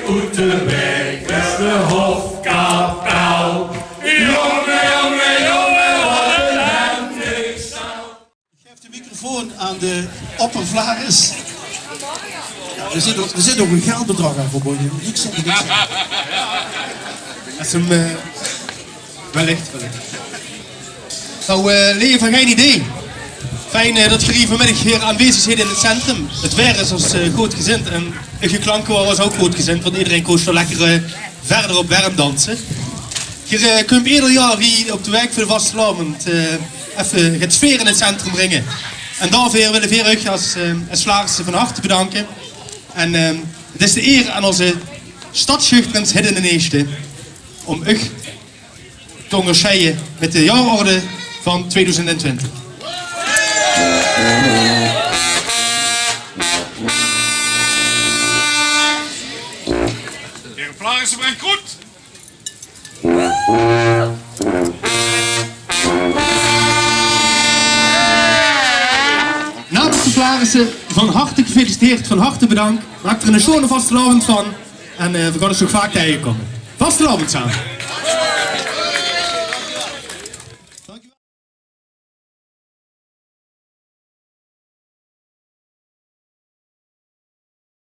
Oeterwijk, is de hofkapel. Jongen, wat een hemdingstel. Geef de microfoon aan de oppervlaris. Ja, er zit ook een geldbedrag aan verbonden. Niks zeggen. Dat is hem... wellicht. Nou, Leo, van geen idee. Fijn dat jullie vanmiddag hier aanwezig zijn in het centrum. Het weer is ons goed gezind en het geklanken was ook goed gezind, want iedereen koos wel lekker verder op wermdansen. Hier kun je ieder jaar hier op de wijk voor de vastelavond even het sfeer in het centrum brengen. En daarvoor willen we u als Vlaarse van harte bedanken. En het is de eer aan onze stadsjeugdprins Hidden de Neeste om u te onderscheiden met de jaarorde van 2020. Heer Vlaarsen brengt goed. Namens de Vlaarsen van harte gefeliciteerd, van harte bedankt. Maak er een schone vastelavond van en we gaan dus nog vaak tegenkomen. Vastelavond samen.